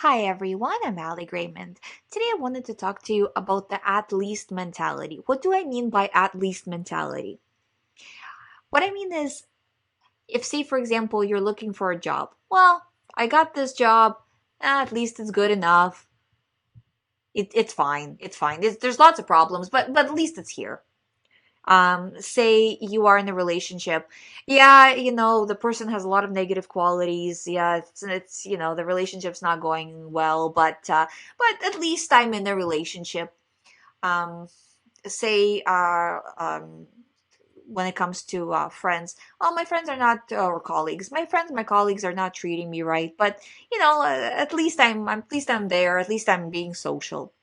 Hi everyone, I'm Ali Raymond. Today I wanted to talk to you about the at least mentality. What do I mean by at least mentality? What I mean is, if, say, for example, you're looking for a job, well, I got this job, at least it's good enough. It's fine. It's fine. There's lots of problems, but at least it's here. Say you are in a relationship, yeah, the person has a lot of negative qualities, yeah, it's the relationship's not going well, but at least I'm in a relationship. um say when it comes to friends, well, my friends are not or colleagues, my colleagues are not treating me right, but at least I'm there, at least I'm being social.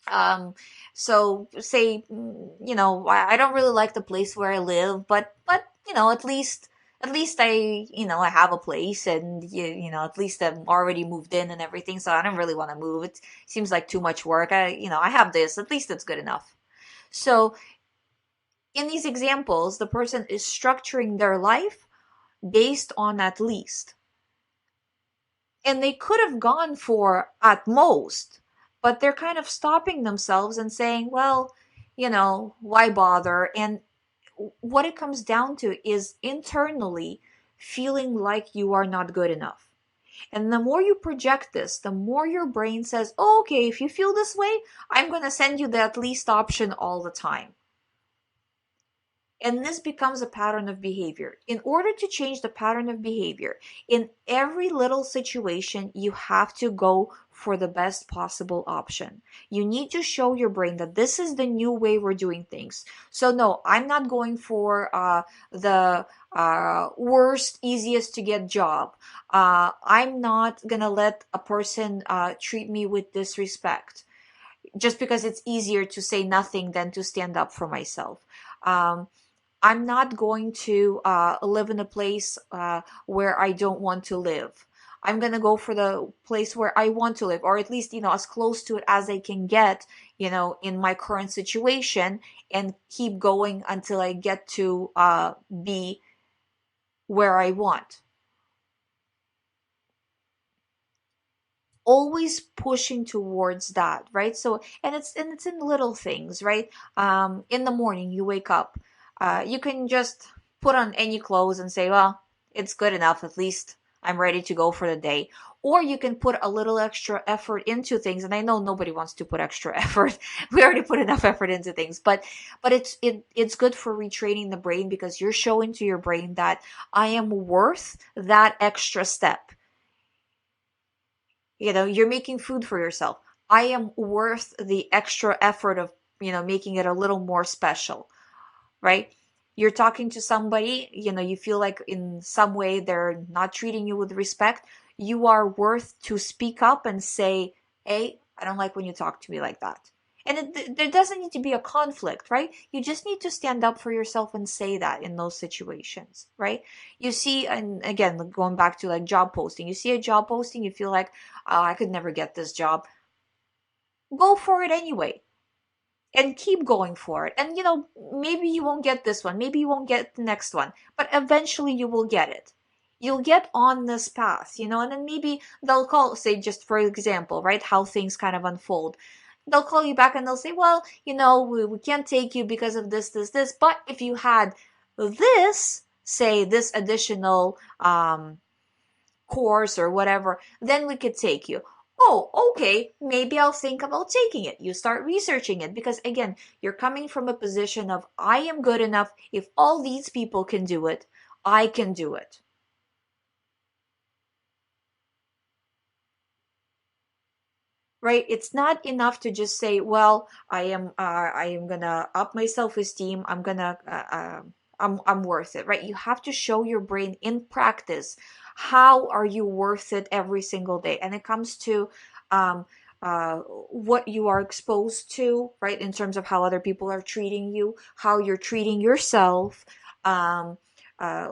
um so say, I don't really like the place where I live, but at least I have a place, and at least I'm already moved in and everything, so I don't really want to move. It seems like too much work. I have this, at least it's good enough. So in these examples, the person is structuring their life based on at least, and they could have gone for at most, but they're kind of stopping themselves and saying, well, why bother? And what it comes down to is internally feeling like you are not good enough. And the more you project this, the more your brain says, oh, okay, if you feel this way, I'm going to send you the at least option all the time. And this becomes a pattern of behavior. In order to change the pattern of behavior, in every little situation, you have to go for the best possible option. You need to show your brain that this is the new way we're doing things. So, no, I'm not going for the worst, easiest to get job. I'm not going to let a person treat me with disrespect just because it's easier to say nothing than to stand up for myself. Um, I'm not going to live in a place where I don't want to live. I'm going to go for the place where I want to live, or at least, as close to it as I can get, in my current situation, and keep going until I get to be where I want. Always pushing towards that, right? So, and it's in little things, right? In the morning you wake up, you can just put on any clothes and say, well, it's good enough, at least I'm ready to go for the day. Or you can put a little extra effort into things, and I know nobody wants to put extra effort. We already put enough effort into things, but it's good for retraining the brain, because you're showing to your brain that I am worth that extra step. You're making food for yourself. I am worth the extra effort of, making it a little more special, right? You're talking to somebody, you feel like in some way they're not treating you with respect. You are worth to speak up and say, hey, I don't like when you talk to me like that. And there doesn't need to be a conflict, right? You just need to stand up for yourself and say that in those situations, right? You see, and again, going back to like job posting, you see a job posting, you feel like, oh, I could never get this job. Go for it anyway, and keep going for it. And maybe you won't get this one, maybe you won't get the next one, but eventually you will get it. You'll get on this path, and then maybe they'll call, say, just for example, right, how things kind of unfold. They'll call you back and they'll say, well, we can't take you because of this, but if you had this, say, this additional course or whatever, then we could take you. Oh, okay, maybe I'll think about taking it. You start researching it, because again, you're coming from a position of, I am good enough. If all these people can do it, I can do it. Right? It's not enough to just say, well, I am gonna up my self-esteem. I'm worth it, right? You have to show your brain in practice, how are you worth it every single day. And it comes to um, what you are exposed to, right? In terms of how other people are treating you, how you're treating yourself, um, uh,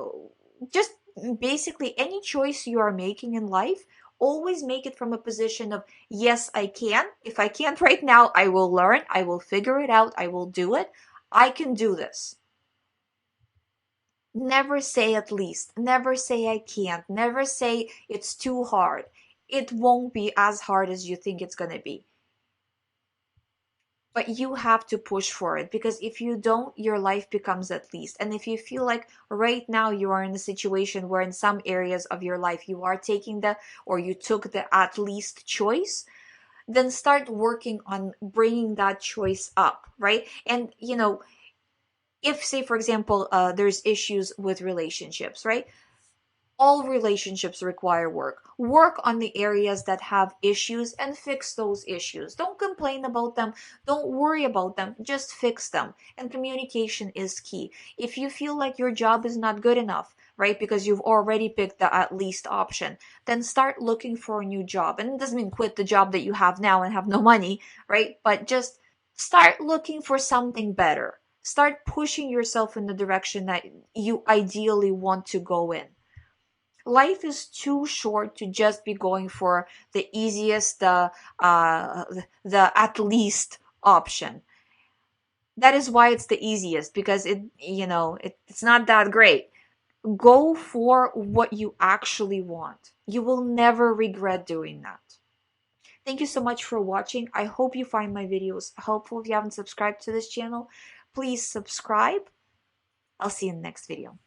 just basically any choice you are making in life. Always make it from a position of, yes, I can. If I can't right now, I will learn, I will figure it out, I will do it. I can do this. Never say at least. Never say I can't. Never say it's too hard. it won't be as hard as you think it's going to be. But you have to push for it, because if you don't, your life becomes at least. And if you feel like right now you are in a situation where in some areas of your life you are taking the, or you took the at least choice, then start working on bringing that choice up, right? And if, say for example, there's issues with relationships, right? All relationships require work. Work on the areas that have issues and fix those issues. Don't complain about them. Don't worry about them. Just fix them. And communication is key. If you feel like your job is not good enough, right, because you've already picked the at least option, then start looking for a new job. And it doesn't mean quit the job that you have now and have no money, right? But just start looking for something better. Start pushing yourself in the direction that you ideally want to go in. Life is too short to just be going for the easiest, uh, the at least option. That is why it's the easiest, because it's not that great. Go for what you actually want. You will never regret doing that. Thank you so much for watching. I hope you find my videos helpful. If you haven't subscribed to this channel, please subscribe. I'll see you in the next video.